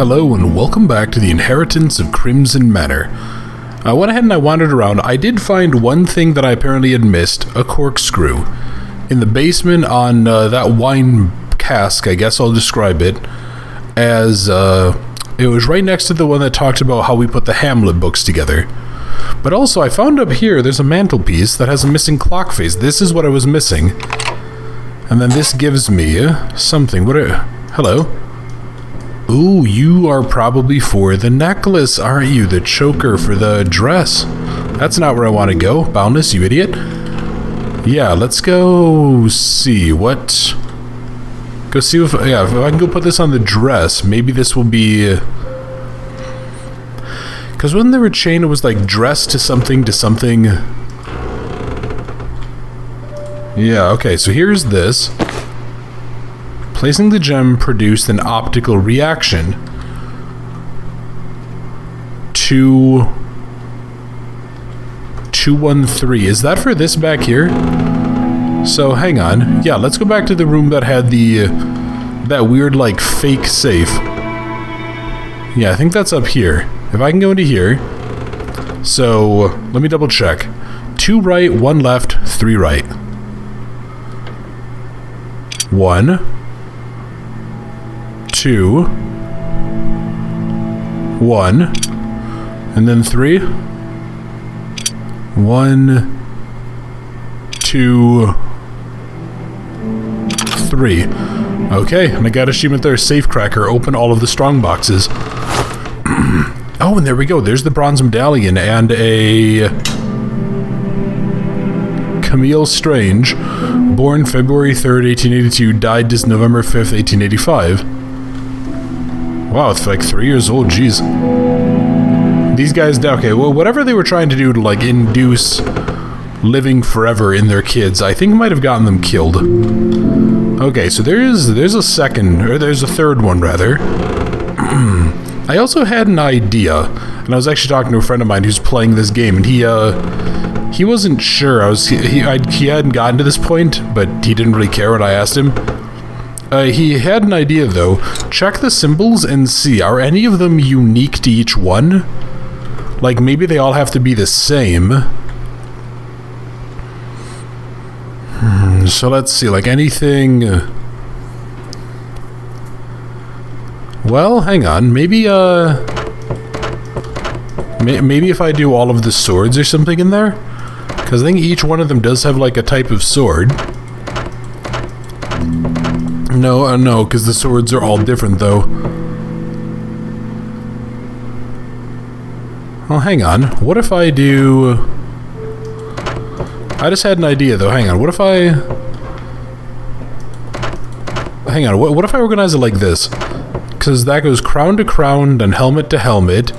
Hello and welcome back to the Inheritance of Crimson Manor. I went ahead and I wandered around. I did find one thing that I apparently had missed, a corkscrew. In the basement on that wine cask, I guess I'll describe it, as it was right next to the one that talked about how we put the Hamlet books together. But also I found up here there's a mantelpiece that has a missing clock face. This is what I was missing. And then this gives me something. Hello? Ooh, you are probably for the necklace, aren't you? The choker for the dress. That's not where I want to go. Boundless, you idiot. Yeah, let's go see what... Go see if I can go put this on the dress, maybe this will be... Because when they were chained, it was like dress to something to something. Yeah, okay, so here's this. Placing the gem produced an optical reaction. 213. Is that for this back here? So hang on. Yeah, let's go back to the room that had the that weird like fake safe. Yeah, I think that's up here. If I can go into here. So let me double check. 2 right, 1 left, 3 right. 1, 2, 1, and then 3. 1, 2, 3. Okay, and I got achievement there. Safe cracker. Open all of the strong boxes. Oh, and there we go. There's the bronze medallion and a Hadley Strange, born February 3rd, 1882, died this November 5th, 1885. Wow, it's like 3 years old, jeez. These guys, okay, well, whatever they were trying to do to, like, induce living forever in their kids, I think might have gotten them killed. Okay, so there's a third one, rather. I also had an idea, and I was actually talking to a friend of mine who's playing this game, and he wasn't sure. He hadn't gotten to this point, but he didn't really care when I asked him. He had an idea, though. Check the symbols and see, are any of them unique to each one? Like, maybe they all have to be the same. So let's see, like anything... Well, hang on, maybe if I do all of the swords or something in there? Because I think each one of them does have, like, a type of sword. No, because the swords are all different, though. Well, hang on. What if I do... I just had an idea, though. Hang on. What if I... Hang on. What if I organize it like this? Because that goes crown to crown, then helmet to helmet,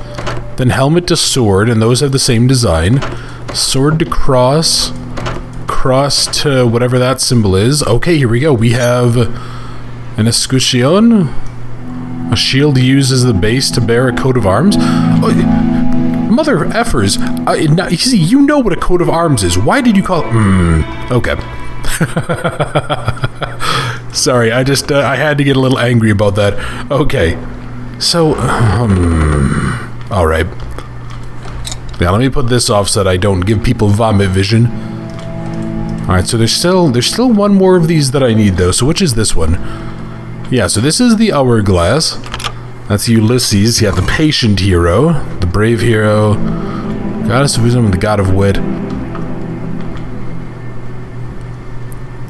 then helmet to sword, and those have the same design. Sword to cross, cross to whatever that symbol is. Okay, here we go. We have an Escutcheon, a shield used as the base to bear a coat of arms. Oh, mother effers! You know what a coat of arms is. Why did you call it? Okay. Sorry, I had to get a little angry about that. Okay, so all right. Yeah, let me put this off so that I don't give people vomit vision. All right, so there's still one more of these that I need, though. So which is this one? Yeah, so this is the hourglass. That's Ulysses. Yeah, the patient hero, the brave hero, goddess of wisdom, and the god of wit.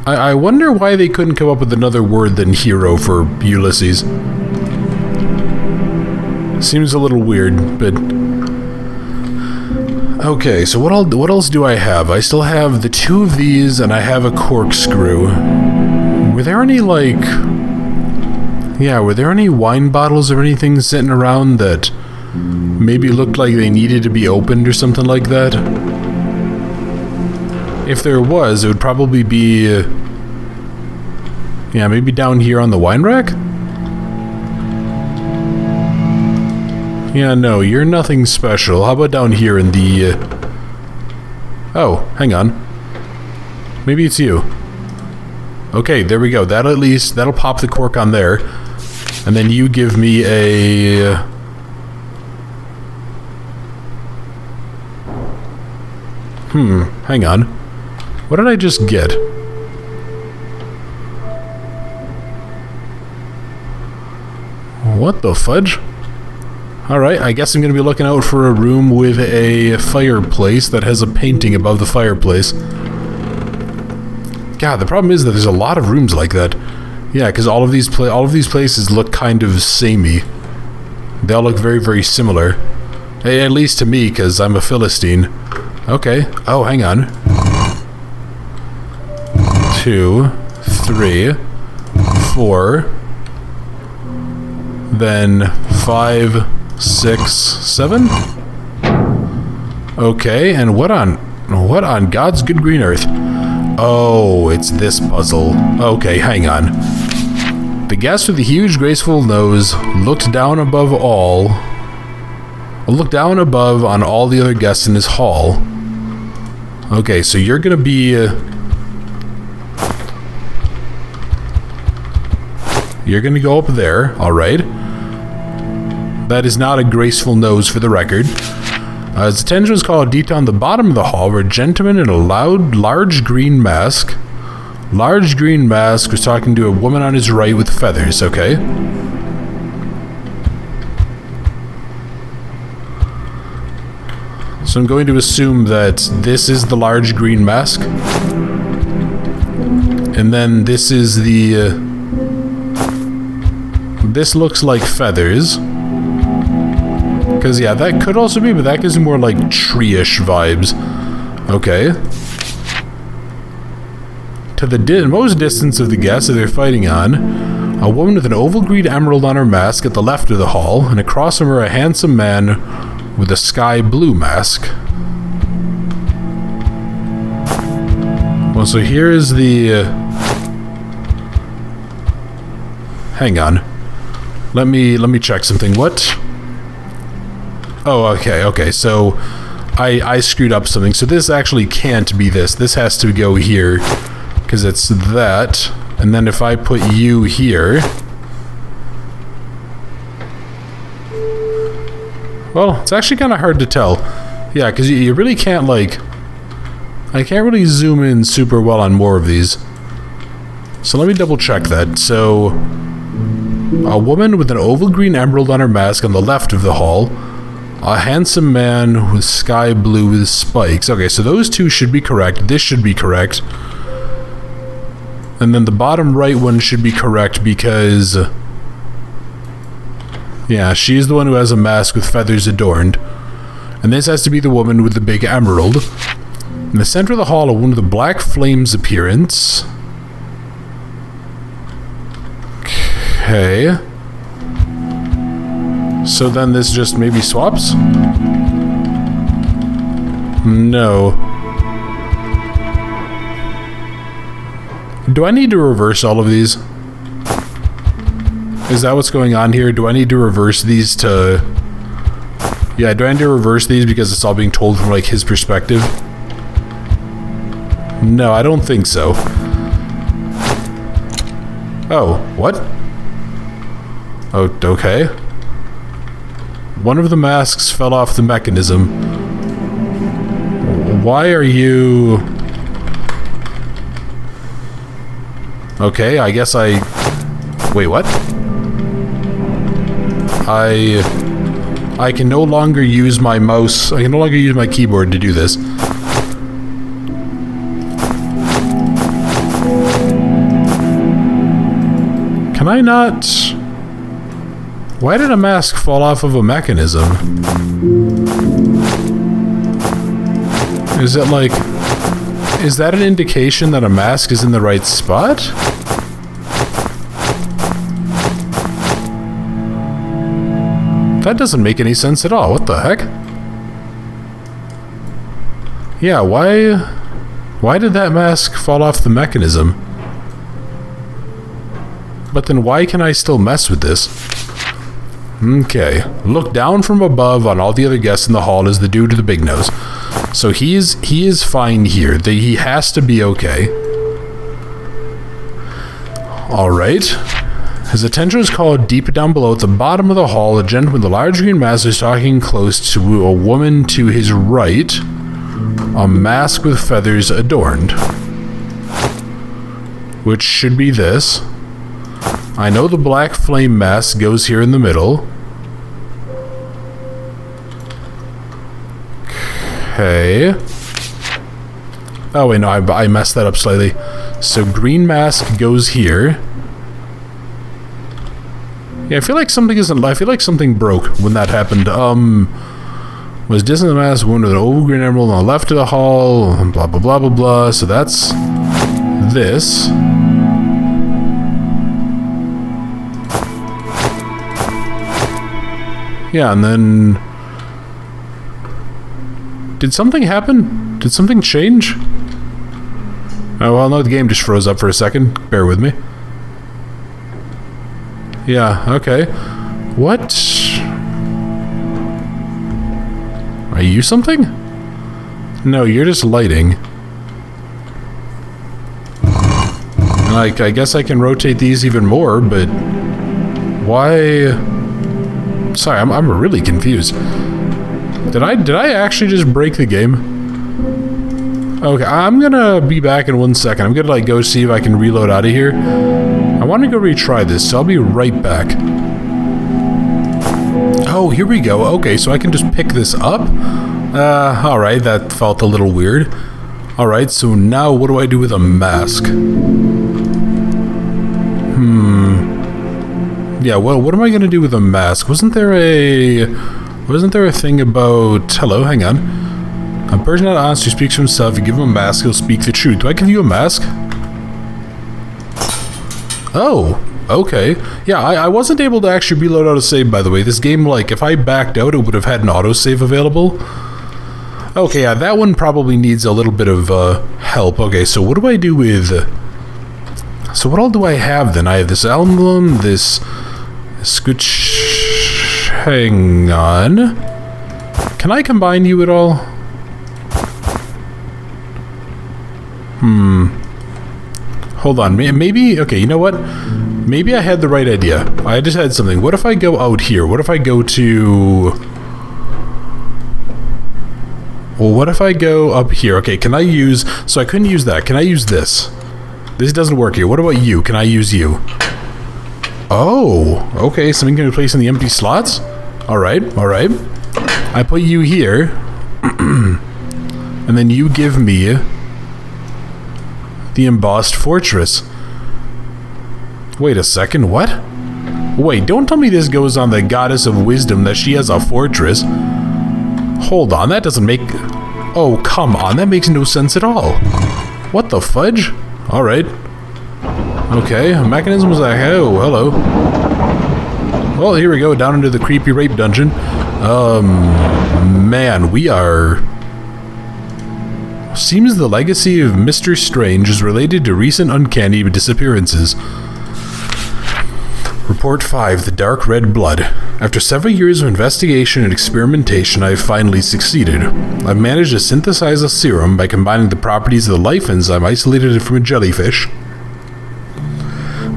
I wonder why they couldn't come up with another word than hero for Ulysses. Seems a little weird, but... Okay, so what else do I have? I still have the 2 of these, and I have a corkscrew. Were there any, like... Yeah, were there any wine bottles or anything sitting around that maybe looked like they needed to be opened or something like that? If there was, it would probably be... yeah, maybe down here on the wine rack? Yeah, no, you're nothing special. How about down here in the... Oh, hang on. Maybe it's you. Okay, there we go. That'll pop the cork on there. And then you give me a... hang on. What did I just get? What the fudge? Alright, I guess I'm going to be looking out for a room with a fireplace that has a painting above the fireplace. God, the problem is that there's a lot of rooms like that. Yeah, because all of these places look kind of samey. They all look very, very similar. At least to me, because I'm a Philistine. Okay. Oh, hang on. 2, 3, 4. Then 5, 6, 7. Okay, and what on God's good green earth? Oh, it's this puzzle. Okay, hang on. The guest with the huge graceful nose looked down above on all the other guests in his hall. Okay, so you're gonna be you're gonna go up there, alright. That is not a graceful nose, for the record. His attention was called deep down the bottom of the hall where a gentleman in a large green mask. Large green mask was talking to a woman on his right with feathers, okay. So I'm going to assume that this is the large green mask. And then this is the... this looks like feathers. Because, yeah, that could also be, but that gives me more, like, tree-ish vibes. Okay. To the most distance of the guests that they're fighting on, a woman with an oval green emerald on her mask at the left of the hall, and across from her a handsome man with a sky blue mask. Well, so here is the... hang on. Let me check something. What... oh, okay, so I screwed up something. So this actually can't be this. This has to go here, because it's that. And then if I put you here... well, it's actually kind of hard to tell. Yeah, because you really can't, like... I can't really zoom in super well on more of these. So let me double check that. So... a woman with an oval green emerald on her mask on the left of the hall. A handsome man with sky blue with spikes. Okay, so those two should be correct. This should be correct. And then the bottom right one should be correct because... yeah, she's the one who has a mask with feathers adorned. And this has to be the woman with the big emerald. In the center of the hall, a woman with a black flames appearance. Okay... so then this just maybe swaps? No. Do I need to reverse all of these? Is that what's going on here? Do I need to reverse these to... yeah, do I need to reverse these because it's all being told from, like, his perspective? No, I don't think so. Oh, what? Oh, okay. One of the masks fell off the mechanism. Why are you... okay, I guess I... wait, what? I can no longer use my mouse... I can no longer use my keyboard to do this. Can I not... why did a mask fall off of a mechanism? Is it like... is that an indication that a mask is in the right spot? That doesn't make any sense at all. What the heck? Yeah, why did that mask fall off the mechanism? But then why can I still mess with this? Okay. Look down from above on all the other guests in the hall is the dude with the big nose. So he is fine here. He has to be okay. Alright. His attention is called deep down below at the bottom of the hall. A gentleman with a large green mask is talking close to a woman to his right. A mask with feathers adorned. Which should be this. I know the black flame mask goes here in the middle. Okay. Oh wait, no, I messed that up slightly. So green mask goes here. Yeah, I feel like something broke when that happened. Was distant the mask, one with an old green emerald on the left of the hall, blah blah blah blah blah. So that's this. Yeah, and then did something happen? Did something change? Oh well, no, the game just froze up for a second. Bear with me. Yeah, okay. What? Are you something? No, you're just lighting. Like, I guess I can rotate these even more, but why? Sorry, I'm really confused. Did I actually just break the game? Okay, I'm gonna be back in 1 second. I'm gonna like go see if I can reload out of here. I want to go retry this, so I'll be right back. Oh, here we go. Okay, so I can just pick this up. Alright, that felt a little weird. Alright, so now what do I do with a mask? Yeah, well, what am I gonna do with a mask? Wasn't there a thing about... Hello, hang on. A person not honest who speaks for himself, you give him a mask, he'll speak the truth. Do I give you a mask? Oh, okay. Yeah, I wasn't able to actually reload autosave, by the way. This game, like, if I backed out, it would have had an autosave available. Okay, yeah, that one probably needs a little bit of help. Okay, so what do I do with... So what all do I have then? I have this emblem, this... Hang on. Can I combine you at all? Hold on, maybe... Okay, you know what? Maybe I had the right idea. I just had something. What if I go out here? What if I go to... Well, what if I go up here? Okay, can I use... So I couldn't use that. Can I use this? This doesn't work here. What about you? Can I use you? Oh, okay. Something can be placed in the empty slots? Alright, alright. I put you here. And then you give me... the embossed fortress. Wait a second, what? Wait, don't tell me this goes on the goddess of wisdom that she has a fortress. Hold on, that doesn't make... Oh, come on, that makes no sense at all. What the fudge? Alright. Okay, mechanism was like, oh, hello. Well, here we go, down into the creepy rape dungeon. Man, we are... Seems the legacy of Mr. Strange is related to recent uncanny disappearances. Report 5, the dark red blood. After several years of investigation and experimentation, I have finally succeeded. I've managed to synthesize a serum by combining the properties of the life enzyme isolated from a jellyfish,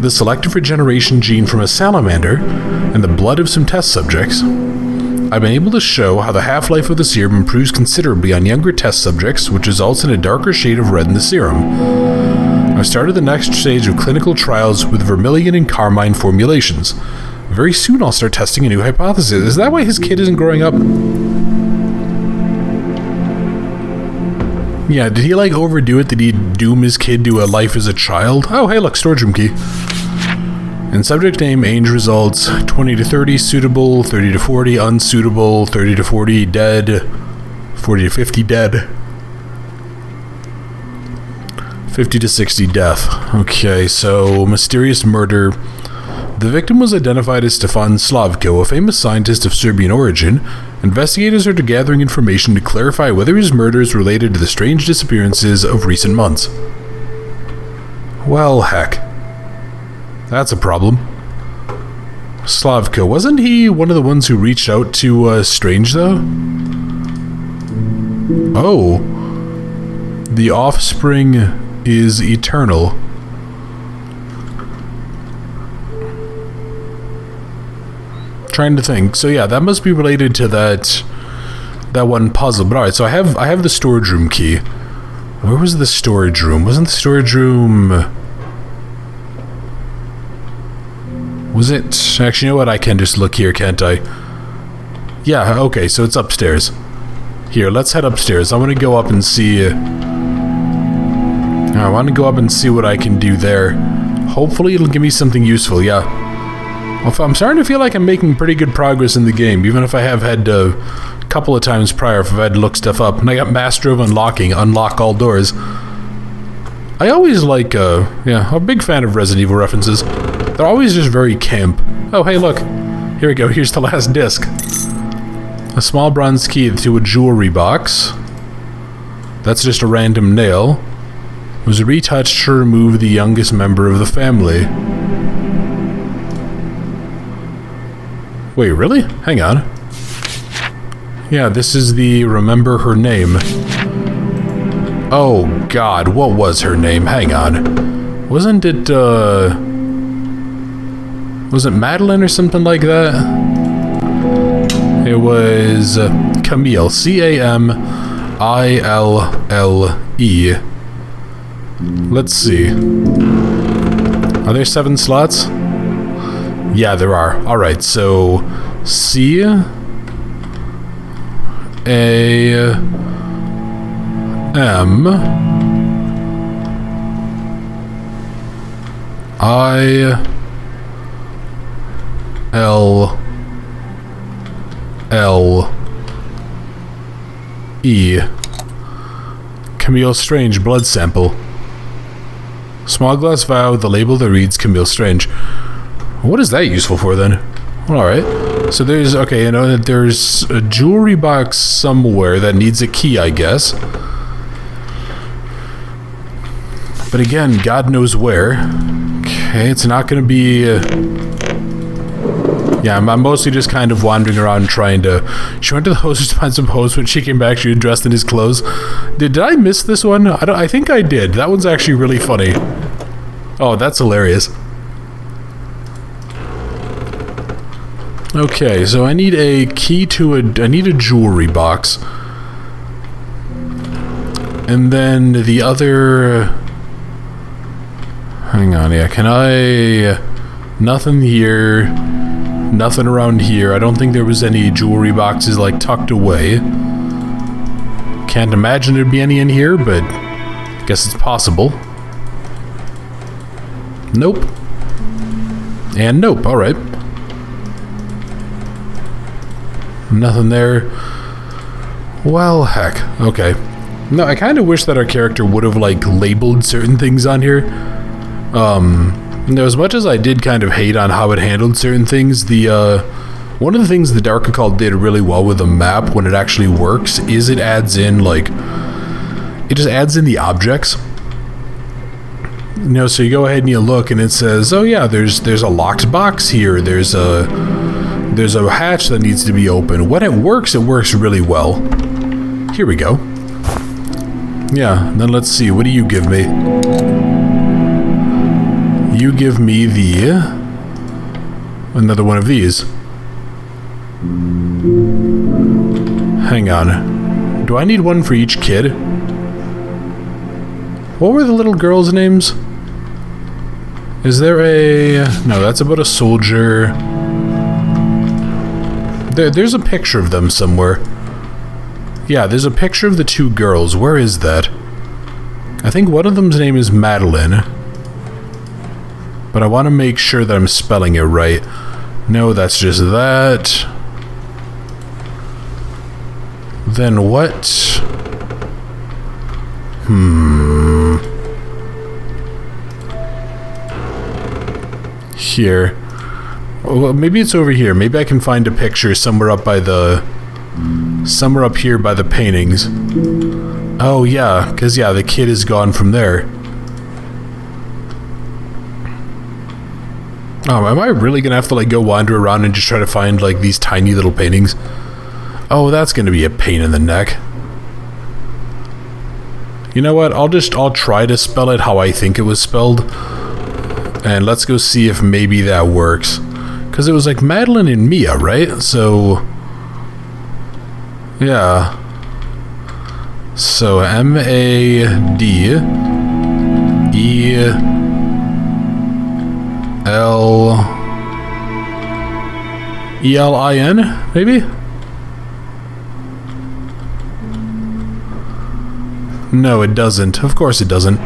the selective regeneration gene from a salamander, and the blood of some test subjects. I've been able to show how the half-life of the serum improves considerably on younger test subjects, which results in a darker shade of red in the serum. I've started the next stage of clinical trials with vermilion and carmine formulations. Very soon I'll start testing a new hypothesis. Is that why his kid isn't growing up? Yeah, did he like overdo it? Did he doom his kid to a life as a child? Oh, hey, look, storage room key. And subject name, age results, 20 to 30, suitable, 30 to 40, unsuitable, 30 to 40, dead, 40 to 50, dead, 50 to 60, death. Okay, so mysterious murder. The victim was identified as Stefan Slavko, a famous scientist of Serbian origin. Investigators are gathering information to clarify whether his murder is related to the strange disappearances of recent months. Well, heck. That's a problem. Slavko, wasn't he one of the ones who reached out to Strange, though? Oh. The offspring is eternal. Trying to think. So yeah, that must be related to that one puzzle. But alright, so I have the storage room key. Where was the storage room? Wasn't the storage room... Was it... Actually, you know what? I can just look here, can't I? Yeah, okay, so it's upstairs. Here, let's head upstairs. I want to go up and see... I want to go up and see what I can do there. Hopefully it'll give me something useful, yeah. I'm starting to feel like I'm making pretty good progress in the game, even if I have had a couple of times prior if I've had to look stuff up. And I got Master of Unlocking, unlock all doors. I always like, yeah, I'm a big fan of Resident Evil references. They're always just very camp. Oh, hey, look. Here we go, here's the last disc. A small bronze key to a jewelry box. That's just a random nail. Was retouched to remove the youngest member of the family. Wait, really? Hang on. Yeah, this is the remember her name. Oh god, what was her name? Hang on. Wasn't it, was it Madeline or something like that? It was Camille. C-A-M-I-L-L-E. Let's see. Are there 7 slots? Yeah, there are. Alright, so... C-A-M-I-L-L-E. Camille Strange blood sample. Small glass vial with a label that reads Camille Strange. What is that useful for then? Well, alright. So there's, okay, I know that there's a jewelry box somewhere that needs a key, I guess. But again, God knows where. Okay, it's not gonna be... yeah, I'm mostly just kind of wandering around trying to... She went to the hostess to find some hose. When she came back, she was dressed in his clothes. Did I miss this one? I think I did. That one's actually really funny. Oh, that's hilarious. Okay, so I need a key to I need a jewelry box. And then the other... Hang on, yeah, can I... Nothing here. Nothing around here. I don't think there was any jewelry boxes, like, tucked away. Can't imagine there'd be any in here, but... I guess it's possible. Nope. And nope, alright. Nothing there. Well, heck. Okay. No, I kind of wish that our character would have, like, labeled certain things on here. You know, as much as I did kind of hate on how it handled certain things, one of the things the Dark Occult did really well with the map when it actually works is it adds in, like, it just adds in the objects. You know, so you go ahead and you look and it says, oh yeah, there's a locked box here, there's a hatch that needs to be open. When it works really well. Here we go. Yeah, then let's see, what do you give me? You give me another one of these. Hang on. Do I need one for each kid? What were the little girls' names? Is there a... No, that's about a soldier. There's a picture of them somewhere. Yeah, there's a picture of the 2 girls. Where is that? I think one of them's name is Madeline. But I want to make sure that I'm spelling it right. No, that's just that. Then what? Here. Well, maybe it's over here. Maybe I can find a picture somewhere up by the... Somewhere up here by the paintings. Oh, yeah. Because, yeah, the kid is gone from there. Oh, am I really gonna have to, like, go wander around and just try to find, like, these tiny little paintings? Oh, that's gonna be a pain in the neck. You know what? I'll try to spell it how I think it was spelled. And let's go see if maybe that works. Because it was like Madeline and Mia, right? So, yeah. So, Madelin, maybe? No, it doesn't. Of course it doesn't.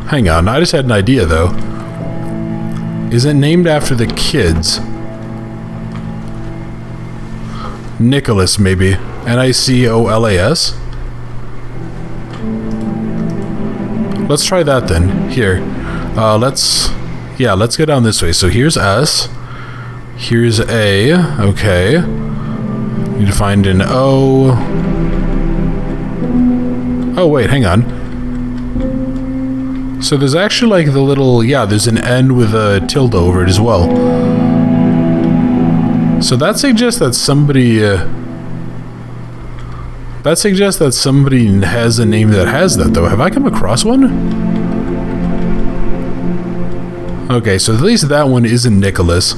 Hang on, I just had an idea, though. Is it named after the kids? Nicholas, maybe. Nicolas? Let's try that then. Here. Let's go down this way. So here's S. Here's A. Okay. Need to find an O. Oh, wait, hang on. So there's actually like the little, there's an N with a tilde over it as well. So that suggests that somebody has a name that has that, though. Have I come across one? Okay, so at least that one isn't Nicholas.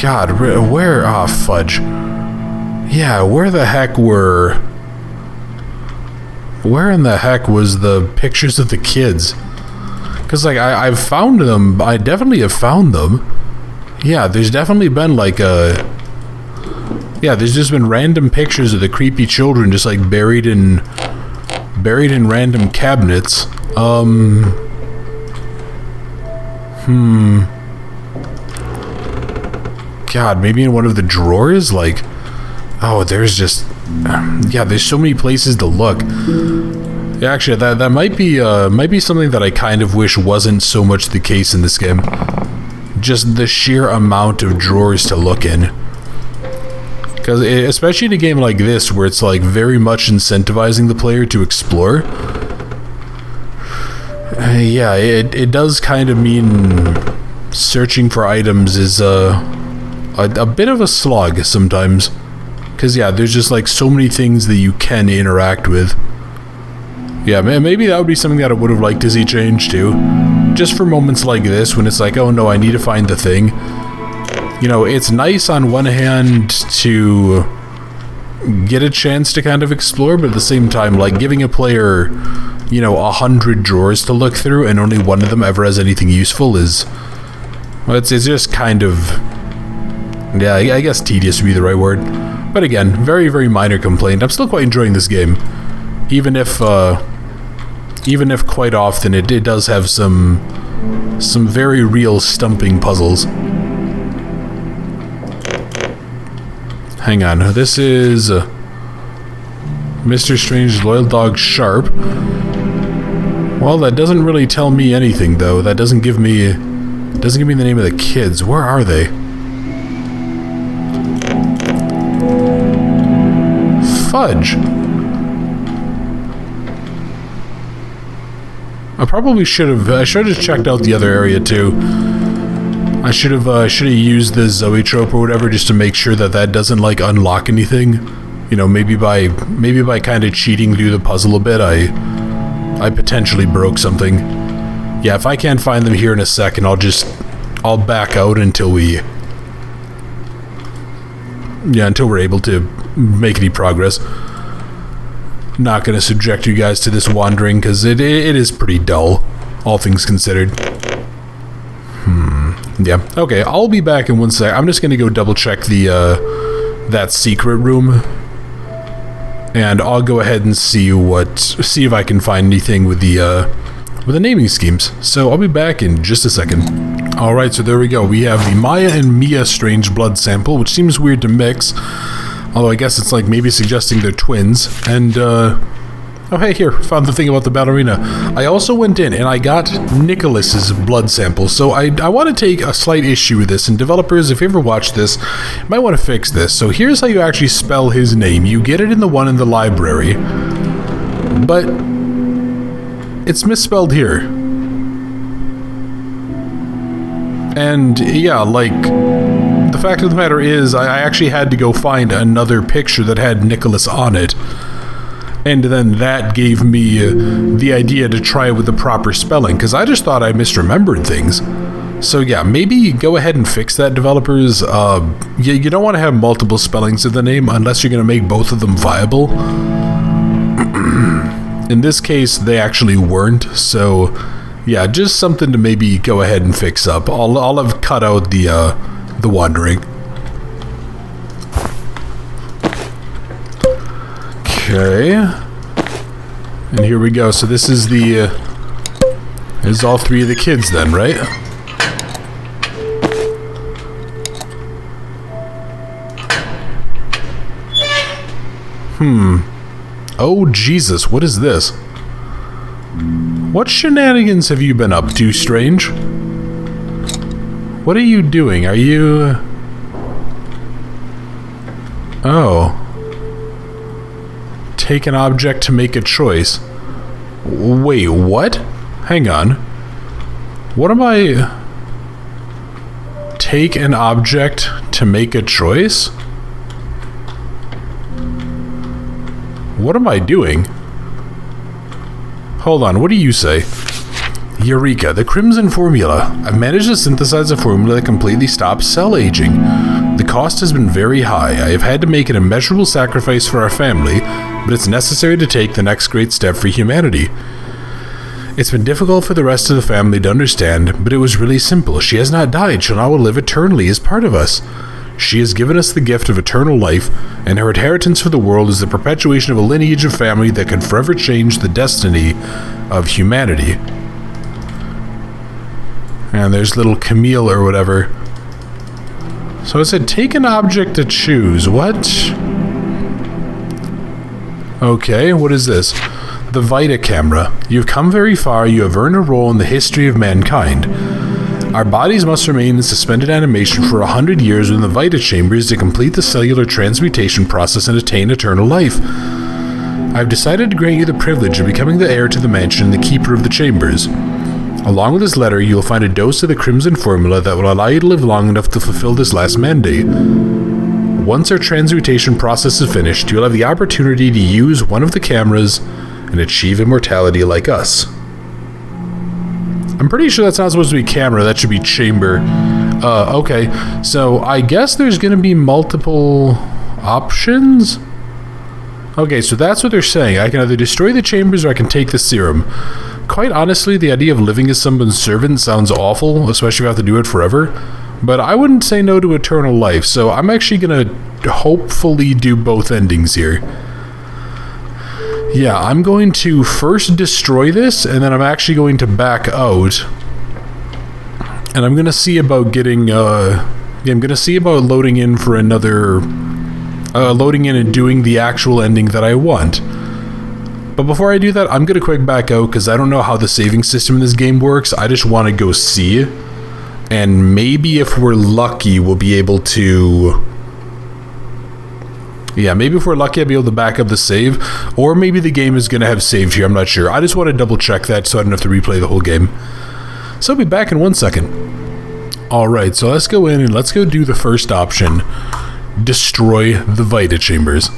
God, where? Ah, fudge. Yeah, where in the heck was the pictures of the kids? Because, like, I've found them. I definitely have found them. Yeah, there's definitely been, like, there's just been random pictures of the creepy children just, like, buried in random cabinets. God, maybe in one of the drawers? Like, oh, there's just... there's so many places to look. Yeah, actually, that might be something that I kind of wish wasn't so much the case in this game. Just the sheer amount of drawers to look in. Because, especially in a game like this, where it's, like, very much incentivizing the player to explore, it does kind of mean searching for items is, a bit of a slog sometimes. Because, there's just, like, so many things that you can interact with. Yeah, maybe that would be something that I would have liked to see change, too. Just for moments like this, when it's like, oh no, I need to find the thing. You know, it's nice on one hand to get a chance to kind of explore, but at the same time, like, giving a player, 100 drawers to look through and only one of them ever has anything useful is... Well, it's just kind of... Yeah, I guess tedious would be the right word. But again, very, very minor complaint. I'm still quite enjoying this game. Even if quite often it does have some very real stumping puzzles. Hang on, this is Mr. Strange's Loyal Dog Sharp. Well, that doesn't really tell me anything, though. That doesn't give me the name of the kids. Where are they? Fudge. I should have checked out the other area too. I should have used the Zoe trope or whatever just to make sure that doesn't like unlock anything. You know, maybe by kind of cheating through the puzzle a bit, I potentially broke something. Yeah, if I can't find them here in a second, I'll back out until we're able to make any progress. Not going to subject you guys to this wandering, because it is pretty dull, all things considered. Yeah, okay, I'll be back in one sec. I'm just going to go double check that secret room, and I'll go ahead and see if I can find anything with the naming schemes. So I'll be back in just a second. Alright, so there we go. We have the Maya and Mia Strange blood sample, which seems weird to mix. Although I guess it's like maybe suggesting they're twins. And, oh hey, here, found the thing about the ballerina. I also went in and I got Nicholas's blood sample. So I want to take a slight issue with this. And developers, if you ever watch this, you might want to fix this. So here's how you actually spell his name. You get it in the one in the library. But it's misspelled here. And, yeah, like... The fact of the matter is, I actually had to go find another picture that had Nicholas on it. And then that gave me the idea to try it with the proper spelling, because I just thought I misremembered things. So yeah, maybe go ahead and fix that, developers. You don't want to have multiple spellings of the name unless you're going to make both of them viable. In this case, they actually weren't, so yeah, just something to maybe go ahead and fix up. I'll have cut out the wandering. Okay, and here we go. So this is this is all three of the kids then, right? Oh Jesus, what is this? What shenanigans have you been up to, Strange? What are you doing? Are you... Oh. Take an object to make a choice. Wait, what? Hang on. What am I... Take an object to make a choice? What am I doing? Hold on, what do you say? Eureka, the Crimson Formula. I've managed to synthesize a formula that completely stops cell aging. The cost has been very high. I have had to make an immeasurable sacrifice for our family, but it's necessary to take the next great step for humanity. It's been difficult for the rest of the family to understand, but it was really simple. She has not died. She now will live eternally as part of us. She has given us the gift of eternal life, and her inheritance for the world is the perpetuation of a lineage of family that can forever change the destiny of humanity. And there's little Camille or whatever. So it said, take an object to choose. What? Okay, what is this? The Vita camera. You've come very far. You have earned a role in the history of mankind. Our bodies must remain in suspended animation for 100 years within the Vita chambers to complete the cellular transmutation process and attain eternal life. I've decided to grant you the privilege of becoming the heir to the mansion and the keeper of the chambers. Along with this letter, you will find a dose of the Crimson Formula that will allow you to live long enough to fulfill this last mandate. Once our transmutation process is finished, you'll have the opportunity to use one of the cameras and achieve immortality like us. I'm pretty sure that's not supposed to be camera, that should be chamber. Okay, so I guess there's gonna be multiple options? Okay, so that's what they're saying. I can either destroy the chambers or I can take the serum. Quite honestly, the idea of living as someone's servant sounds awful, especially if I have to do it forever. But I wouldn't say no to eternal life, so I'm actually gonna hopefully do both endings here. Yeah, I'm going to first destroy this, and then I'm actually going to back out. And I'm gonna see about getting, I'm gonna see about loading in for another, loading in and doing the actual ending that I want. But before I do that, I'm gonna quick back out, because I don't know how the saving system in this game works. I just want to go see. And maybe if we're lucky, we'll be able to... Yeah, maybe if we're lucky, I'll be able to back up the save. Or maybe the game is going to have saved here, I'm not sure. I just want to double check that so I don't have to replay the whole game. So I'll be back in 1 second. Alright, so let's go in and let's go do the first option. Destroy the Vita chambers.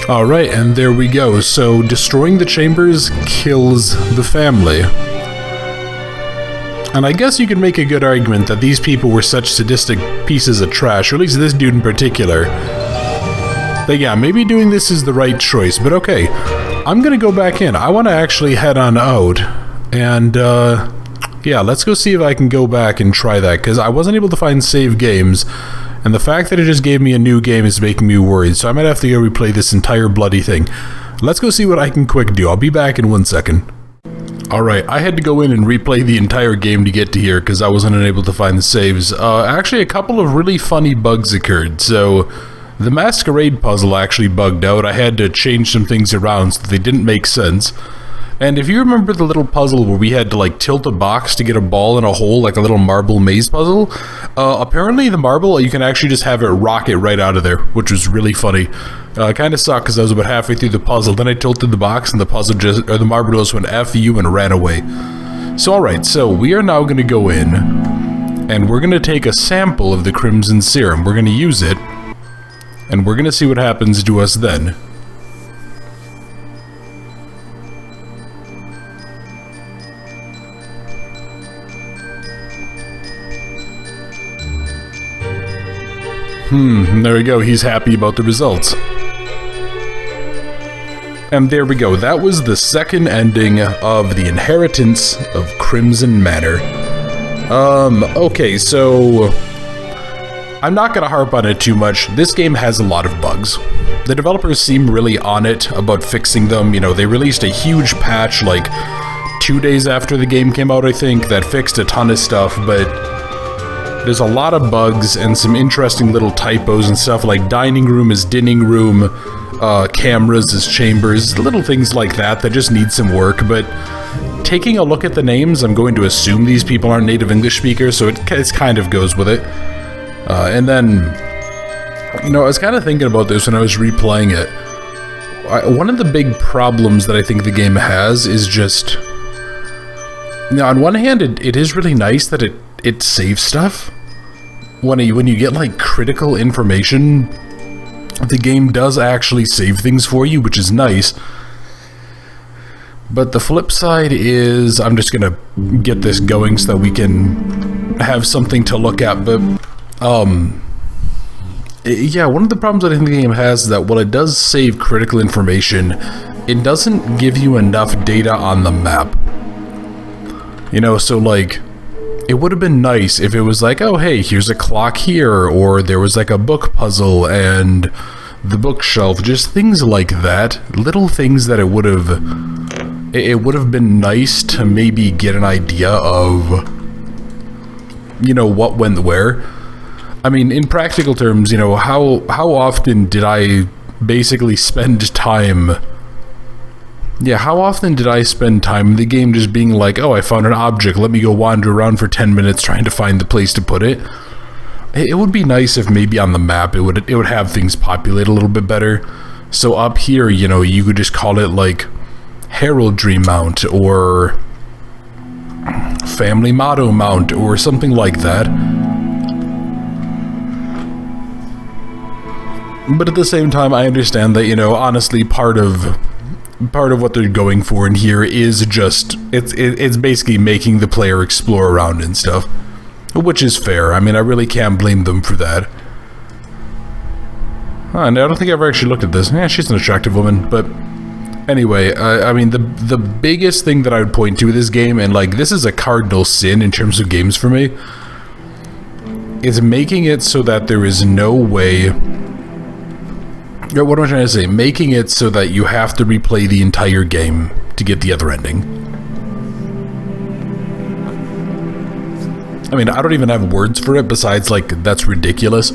Alright, and there we go. So, destroying the chambers kills the family. And I guess you could make a good argument that these people were such sadistic pieces of trash, or at least this dude in particular, that yeah, maybe doing this is the right choice, but okay. I'm gonna go back in. I want to actually head on out, and yeah, let's go see if I can go back and try that, because I wasn't able to find save games. And the fact that it just gave me a new game is making me worried, so I might have to go replay this entire bloody thing. Let's go see what I can quick do. I'll be back in 1 second. Alright, I had to go in and replay the entire game to get to here because I wasn't able to find the saves. Actually, a couple of really funny bugs occurred. So, the Masquerade puzzle actually bugged out. I had to change some things around so they didn't make sense. And if you remember the little puzzle where we had to like tilt a box to get a ball in a hole, like a little marble maze puzzle, apparently the marble, you can actually just have it rocket right out of there, which was really funny. Kind of sucked because I was about halfway through the puzzle, then I tilted the box and the marble just went F you and ran away. So alright, so we are now going to go in, and we're going to take a sample of the Crimson Serum. We're going to use it, and we're going to see what happens to us then. There we go, he's happy about the results. And there we go, that was the second ending of the Inheritance of Crimson Manor. Okay, so I'm not gonna harp on it too much. This game has a lot of bugs. The developers seem really on it about fixing them. You know, they released a huge patch like 2 days after the game came out, I think, that fixed a ton of stuff, but there's a lot of bugs and some interesting little typos and stuff, like dining room is dinning room, cameras is chambers, little things like that that just need some work. But taking a look at the names, I'm going to assume these people aren't native English speakers, so it kind of goes with it. And then, you know, I was kind of thinking about this when I was replaying it. One of the big problems that I think the game has is just... Now, on one hand, it is really nice that it saves stuff. When you get like critical information, the game does actually save things for you, which is nice. But the flip side is, I'm just gonna get this going so that we can have something to look at. But yeah, one of the problems that I think the game has is that while it does save critical information, it doesn't give you enough data on the map. You know, so like, it would have been nice if it was like, oh hey, here's a clock here, or there was like a book puzzle and the bookshelf, just things like that. Little things that it would have been nice to maybe get an idea of, you know, what went where. I mean, in practical terms, you know, how often did I basically spend time... Yeah, how often did I spend time in the game just being like, oh, I found an object, let me go wander around for 10 minutes trying to find the place to put it? It would be nice if maybe on the map it would have things populate a little bit better. So up here, you know, you could just call it like Heraldry Mount or Family Motto Mount or something like that. But at the same time, I understand that, you know, honestly, part of what they're going for in here is just it's basically making the player explore around and stuff, which is fair. I mean, I really can't blame them for that. And I don't think I ever actually looked at this. Yeah, she's an attractive woman, but anyway, I mean, the biggest thing that I would point to with this game, and like this is a cardinal sin in terms of games for me, is making it so that there is no way... What am I trying to say? Making it so that you have to replay the entire game to get the other ending. I mean, I don't even have words for it besides, like, that's ridiculous.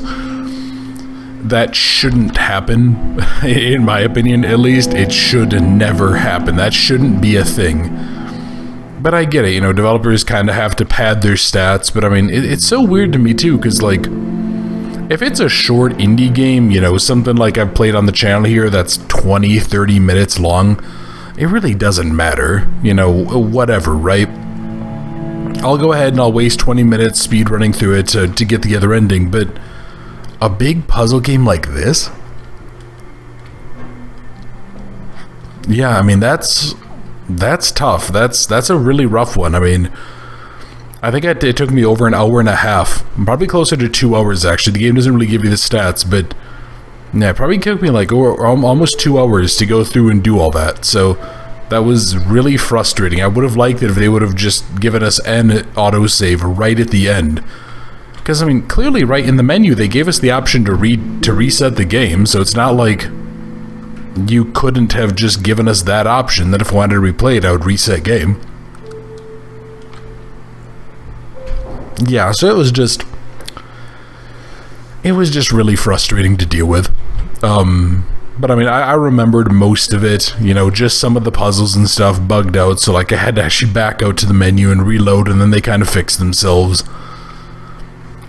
That shouldn't happen, in my opinion, at least. It should never happen. That shouldn't be a thing. But I get it, you know, developers kind of have to pad their stats, but I mean, it's so weird to me, too, because, like... If it's a short indie game, you know, something like I've played on the channel here that's 20, 30 minutes long, it really doesn't matter, you know, whatever, right? I'll go ahead and I'll waste 20 minutes speed running through it to get the other ending, but a big puzzle game like this? Yeah, I mean, that's tough. That's a really rough one. I mean... I think it took me over an hour and a half, probably closer to 2 hours actually. The game doesn't really give you the stats, but yeah, it probably took me like almost 2 hours to go through and do all that. So that was really frustrating. I would have liked it if they would have just given us an autosave right at the end. Because I mean, clearly right in the menu they gave us the option to reset the game, so it's not like you couldn't have just given us that option that if I wanted to replay it I would reset game. Yeah, so it was just really frustrating to deal with. But I mean, I remembered most of it, you know, just some of the puzzles and stuff bugged out, so like I had to actually back out to the menu and reload, and then they kind of fixed themselves.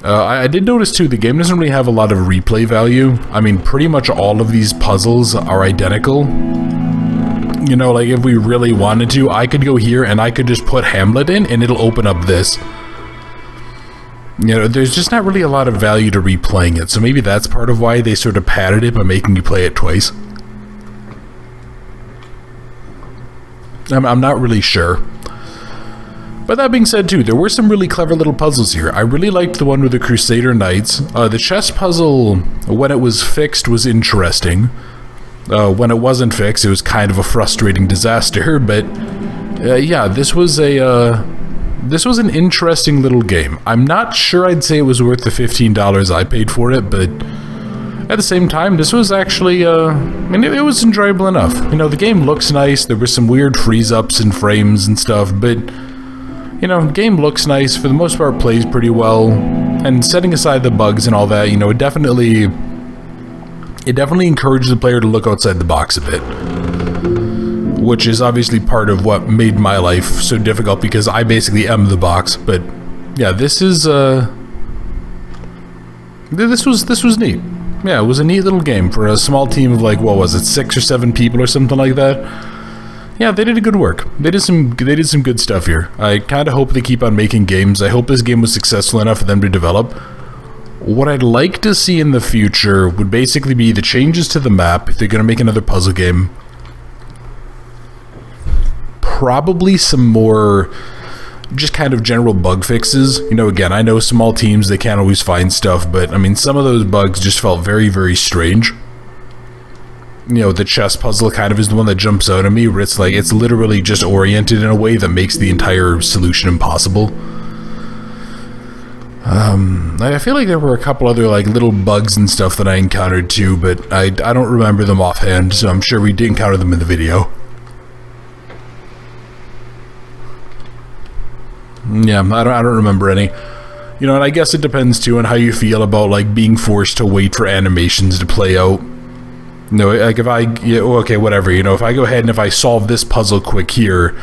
I did notice too, the game doesn't really have a lot of replay value. I mean, pretty much all of these puzzles are identical. You know, like if we really wanted to, I could go here and I could just put Hamlet in and it'll open up this. You know, there's just not really a lot of value to replaying it, so maybe that's part of why they sort of padded it by making you play it twice. I'm not really sure. But that being said too, there were some really clever little puzzles here. I really liked the one with the Crusader Knights. The chess puzzle, when it was fixed, was interesting. When it wasn't fixed, it was kind of a frustrating disaster, but yeah, this was an interesting little game. I'm not sure I'd say it was worth the $15 I paid for it, but at the same time, this was actually, I mean, it was enjoyable enough. You know, the game looks nice, there were some weird freeze-ups and frames and stuff, but, you know, game looks nice, for the most part plays pretty well, and setting aside the bugs and all that, you know, it definitely encourages the player to look outside the box a bit. Which is obviously part of what made my life so difficult, because I basically am the box. But yeah, this was neat. Yeah, it was a neat little game for a small team of like, what was it, 6 or 7 people or something like that. Yeah, they did a good work. They did some good stuff here. I kind of hope they keep on making games. I hope this game was successful enough for them to develop. What I'd like to see in the future would basically be the changes to the map if they're going to make another puzzle game. Probably some more just kind of general bug fixes. You know, again, I know small teams, they can't always find stuff, but I mean, some of those bugs just felt very, very strange. You know, the chess puzzle kind of is the one that jumps out at me, where it's like, it's literally just oriented in a way that makes the entire solution impossible. I feel like there were a couple other like little bugs and stuff that I encountered too, but I don't remember them offhand, so I'm sure we did encounter them in the video. Yeah, I don't remember any. You know, and I guess it depends too on how you feel about like being forced to wait for animations to play out. You know, like if okay, whatever, you know, if I go ahead and if I solve this puzzle quick here,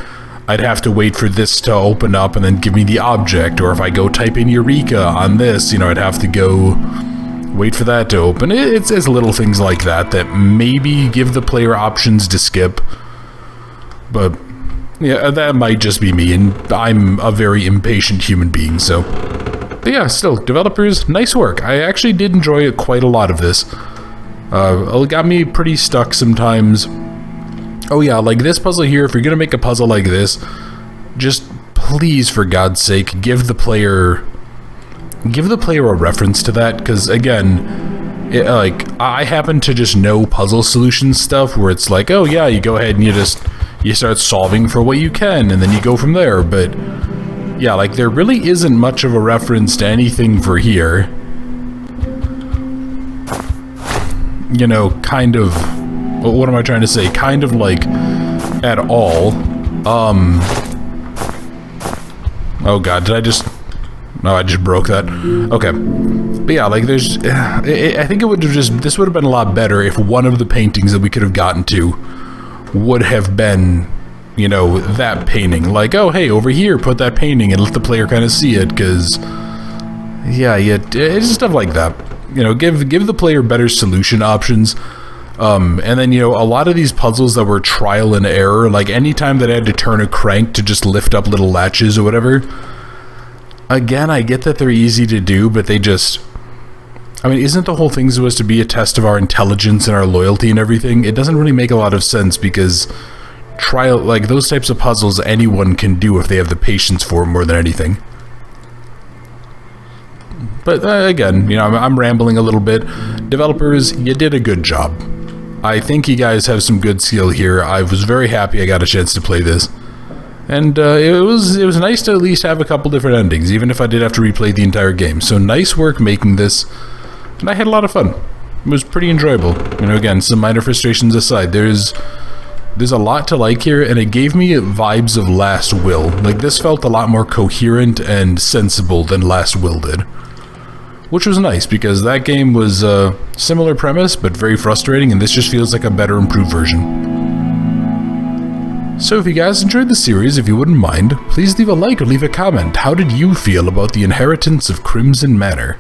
I'd have to wait for this to open up and then give me the object, or if I go type in Eureka on this, you know, I'd have to go wait for that to open. It's little things like that that maybe give the player options to skip, but yeah, that might just be me, and I'm a very impatient human being, so. But yeah, still, developers, nice work. I actually did enjoy quite a lot of this. It got me pretty stuck sometimes. Oh yeah, like this puzzle here, if you're gonna make a puzzle like this, just please, for God's sake, give the player a reference to that, because again, like, I happen to just know puzzle solution stuff where it's like, oh yeah, you go ahead and you start solving for what you can, and then you go from there, but yeah, like, there really isn't much of a reference to anything for here. You know, kind of, what am I trying to say? Kind of like, at all. Oh god, did I just... No, I just broke that. Okay. But yeah, like, there's... I think it would have just... This would have been a lot better if one of the paintings that we could have gotten to would have been, you know, that painting. Like, oh, hey, over here, put that painting and let the player kind of see it, because... Yeah, it's stuff like that. You know, give the player better solution options. And then, you know, a lot of these puzzles that were trial and error, like anytime that I had to turn a crank to just lift up little latches or whatever, again, I get that they're easy to do, but they just... I mean, isn't the whole thing supposed to be a test of our intelligence and our loyalty and everything? It doesn't really make a lot of sense, because like, those types of puzzles anyone can do if they have the patience for them more than anything. But again, you know, I'm rambling a little bit. Developers, you did a good job. I think you guys have some good skill here. I was very happy I got a chance to play this. And it was nice to at least have a couple different endings, even if I did have to replay the entire game. So nice work making this, and I had a lot of fun. It was pretty enjoyable. You know, again, some minor frustrations aside, there's a lot to like here, and it gave me vibes of Last Will. Like, this felt a lot more coherent and sensible than Last Will did. which was nice because that game was a similar premise but very frustrating, and this just feels like a better, improved version. So if you guys enjoyed the series, if you wouldn't mind, please leave a like or leave a comment. How did you feel about the inheritance of Crimson Manor?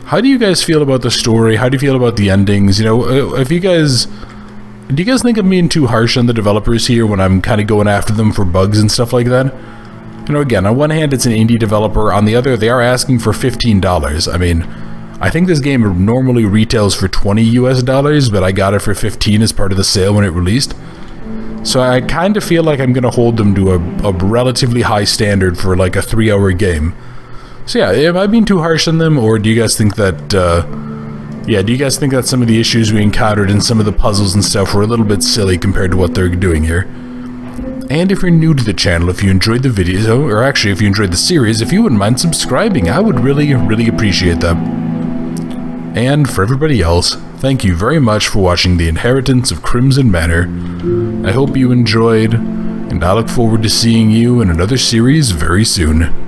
How do you guys feel about the story? How do you feel about the endings? You know, do you guys think I'm being too harsh on the developers here when I'm kind of going after them for bugs and stuff like that? You know, again, on one hand, it's an indie developer. On the other, they are asking for $15. I mean, I think this game normally retails for $20 US, but I got it for 15 as part of the sale when it released. So I kind of feel like I'm going to hold them to a relatively high standard for like a 3-hour game. So yeah, am I being too harsh on them, or do you guys think that, do you guys think that some of the issues we encountered and some of the puzzles and stuff were a little bit silly compared to what they're doing here? And if you're new to the channel, if you enjoyed the video, or actually if you enjoyed the series, if you wouldn't mind subscribing, I would really, really appreciate that. And for everybody else, thank you very much for watching The Inheritance of Crimson Manor. I hope you enjoyed, and I look forward to seeing you in another series very soon.